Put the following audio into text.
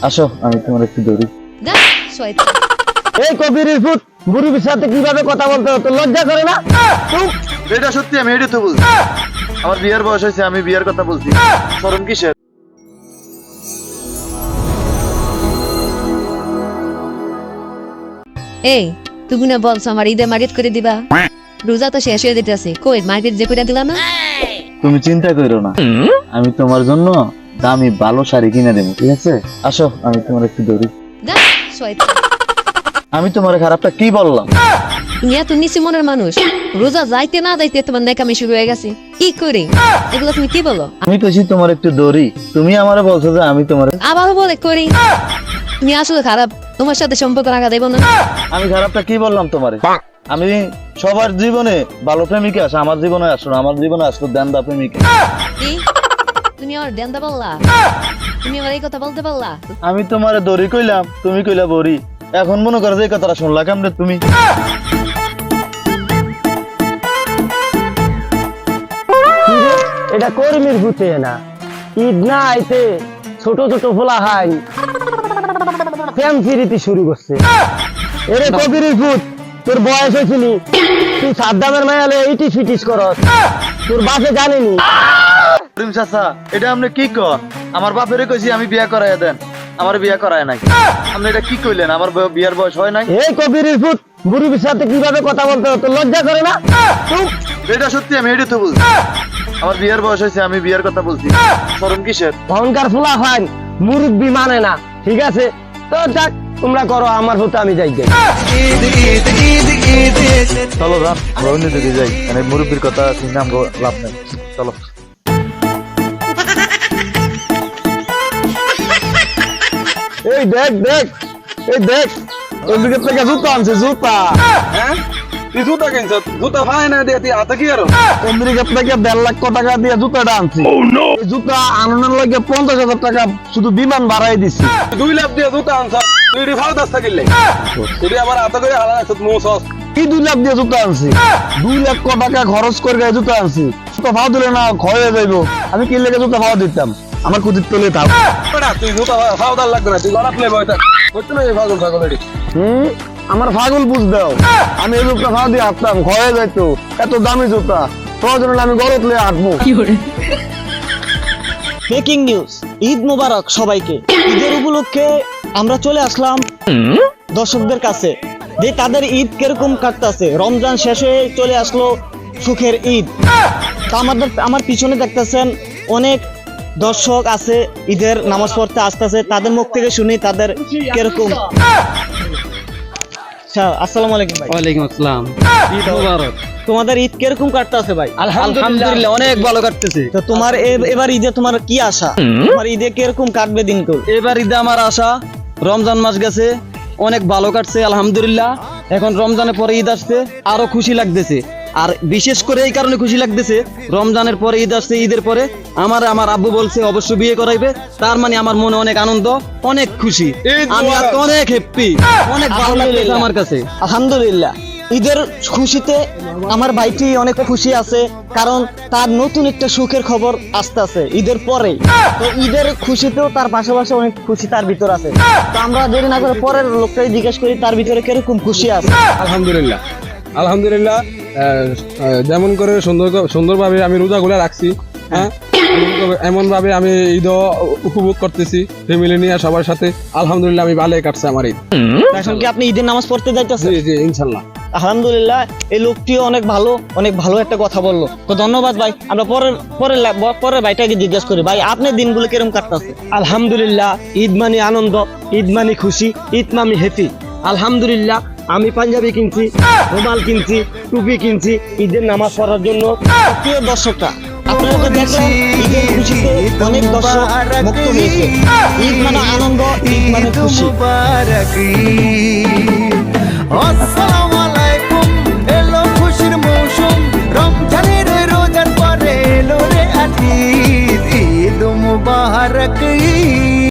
আসো আমি তোমার একটু ধরি। এই কবিরের ফুট মুরুবির সাথে কিভাবে কথা বলতে হতো, লজ্জা করে না? এটা সত্যি, আমি এটা তো বলছি। আমার বিয়ের বয়স হয়েছে, আমি বিয়ের কথা বলছি। শরম কিসের? এই তুমি না বলছো আমার ঈদে মার্কেট করে দিবা, রোজা তো শেষ হয়ে যেতেছে, কই মার্কেট যে করে দিলাম না। তুমি চিন্তা করো না, আমি তোমার জন্য দামি ভালো শাড়ি কিনে দেবো, ঠিক আছে? আসো আমি তোমার একটু ধরি। আমি তোমার খারাপটা কি বললাম? তুমি এত নিচু মনের মানুষ, রোজা যাইতে না যাইতে তোমার নেকামি শুরু হয়ে গেছে, কি করি এগুলো তুমি কি বলো? আমি কইছি তোমার একটু ধরি, তুমি আমারে বলছো যে আমি তোমার। আবারও বলে করি, তুমি আসলে খারাপ, তোমার সাথে সম্পর্ক রাখা দেব না। আমি খারাপটা কি বললাম তোমারে? আমি সবার জীবনে ভালো প্রেমিকা আসে, আমার জীবনে আসলো না, আমার জীবনে আসলো দেন্দা প্রেমিকা। কি তুমি আমার দেন্দা বললা? তুমি আমার এই কথা বলতে পারলা? আমি তোমারে দড়ি কইলাম, তুমি কইলা বড়ি। এখন মনে করো যে এই কথাটা শুনলা কেমনে তুমি? এটা কর্মীর ভূতে না, ঈদ না আইতে ছোট ছোট ফোলা হাই ফ্যান্সি রীতি শুরু করছে। এরে কবিরের ভূত, তোর বয়স হয়েছিলি, তুই সাদ্দামের মায়ালে ইটিস ফিটিস করস, তোর বাপে জানেনি। করিম চাচা, এটা আপনি কি কন? আমার বাপেরে কইছি আমি বিয়া করাইয়া দেন, আমার বিয়া করায় নাই। আপনি এটা কি কইলেন? আমার বিয়ার বয়স হয় নাই। এই কবিরের ভূত মুরুবির সাথে কিভাবে কথা বলতে হতো, লজ্জা করে না? এটা সত্যি, আমি এটা তো বলছি। আমার বিয়ের বয়স হয়েছে, আমি বিয়ের কথা বলছি। শরম কিসের? অহংকার ফোলা হয় মুরব্বি মানে না, ঠিক আছে? তো যাক, তোমরা করো, আমার হতে আমি যাই। চলো রাম, রোহিণী দিকে যাই, মানে মুরব্বীর কথা শুনে আমগো লাভ নাই। চলো। এই দেখ দেখ, এই দেখ, ওই দিকে থেকে জুতা আনছে, জুতা। হ্যাঁ তুই জুতা কিনছ, জুতা ভাই না দিয়ে তুই হাতে কি আরো আমেরিকা থেকে 1.5 লাখ টাকা দিয়ে জুতাটা আনছি। এই জুতা আনানোর লাগে 50,000 টাকা শুধু বিমান ভাড়াই দিছি। 2 লাখ দিয়ে জুতা আনছ, তুই এটি ভালো দাস্তা কিনলে, তুই আবার হাতে করে হালা রাখছ মোসস। কি 2 লাখ দিয়ে জুতা আনছি? 2 লাখ টাকা খরচ করে জুতা আনছি। জুতা ভাও দিলে না ক্ষয় হয়ে যাইব। আমি কি লেগে জুতা ভাও দিতাম? আমার কুদির তলে থাক। তুই জুতা ফাউদার লাগবে না, তুই গড়াত লে বইতা বুঝছো না? এই ফাউল ফাউল এটি আমার ফাগল বুঝ দাও, আমি এই জুতা ভাও দিয়ে হাঁটতাম, ক্ষয় হয়ে যাইতো। এত দামি জুতা, তোমার জন্য আমি গরত লিয়ে হাঁটবো। ব্রেকিং নিউজ, ঈদ মোবারক সবাইকে। ঈদের উপলক্ষে আমরা চলে আসলাম দর্শকদের কাছে যে তাদের ঈদ কিরকম কাটতেছে। রমজান শেষ হয়ে চলে আসলো সুখের ঈদ। তা আমার পিছনে দেখতেছেন অনেক দর্শক আছে, ঈদের নামাজ পড়তে আসতেছে, তাদের মুখ থেকে শুনি তাদের কিরকম। আসসালামু আলাইকুম ভাই। ওয়ালাইকুম আসসালাম। ঈদ মোবারক। তোমাদের ঈদ কিরকম কাটতেছে ভাই? আলহামদুলিল্লাহ অনেক ভালো কাটতেছে। তো তোমার এবার ঈদে তোমার কি আশা? তোমার ঈদে কিরকম কাটবে দিনগুলো? এবার ঈদে আমার আশা, রমজান মাস গেছে অনেক ভালো কাটছে আলহামদুলিল্লাহ। এখন রমজানের পরে ঈদ আসছে, আরো খুশি লাগতেছে। আর বিশেষ করে এই কারণে খুশি লাগতেছে, রমজানের পরে ঈদ আসছে, ঈদের পরে আমার আব্বু বলছে অবশ্যই বিয়ে করাইবে। তার মানে আমার মনে অনেক আনন্দ, অনেক খুশি, আমি অনেক হ্যাপি, অনেক ভালো লাগতেছে আমার কাছে আলহামদুলিল্লাহ। ঈদের খুশিতে আমার ভাইটি অনেক খুশি আছে, কারণ তার নতুন একটা সুখের খবর আসতে আছে ঈদের পরেই। তো ঈদের খুশিতেও তার পাশাপাশি অনেক খুশি তার ভিতর আছে। তো আমরা দেরি না করে পরের লোকটাই জিজ্ঞেস করি তার ভিতরে কিরকম খুশি আছে। আলহামদুলিল্লাহ আলহামদুলিল্লাহ। যেমন করে সুন্দরভাবে আমি রোজাগুলো রাখছি, হ্যাঁ এমন ভাবে আমি ঈদও উপভোগ করতেছি ফ্যামিলি নিয়ে সবার সাথে। আলহামদুলিল্লাহ আমি ভালোই কাটছে আমার ঈদ। এখন কি আপনি ঈদের নামাজ পড়তে যাইতেছেন? জি জি ইনশাল্লাহ। আলহামদুলিল্লাহ, এই লোকটিও অনেক ভালো একটা কথা বললো। তো ধন্যবাদ ভাই। আমরা পরের ভাইটাকে জিজ্ঞেস করি, ভাই আপনার দিনগুলো কিরকম কাটতেছে? আলহামদুলিল্লাহ, ঈদ মানে আনন্দ, ঈদ মানে খুশি, ঈদ মানে হ্যাপি। আলহামদুলিল্লাহ, আমি পাঞ্জাবি কিনছি, রুমাল কিনছি, টুপি কিনছি ঈদের নামাজ পড়ার জন্য। প্রিয় দর্শকরা, আপনারা তো দেখলেন ঈদের খুশিতে অনেক দর্শক মুক্ত হয়েছে। ঈদ মানে আনন্দ, ঈদ মানে খুশি। আসসালামু আলাইকুম, এলো খুশির মৌসুম, রমজানের রোজার পরে এলো রে ঈদ, ঈদ মুবারক ঈদ।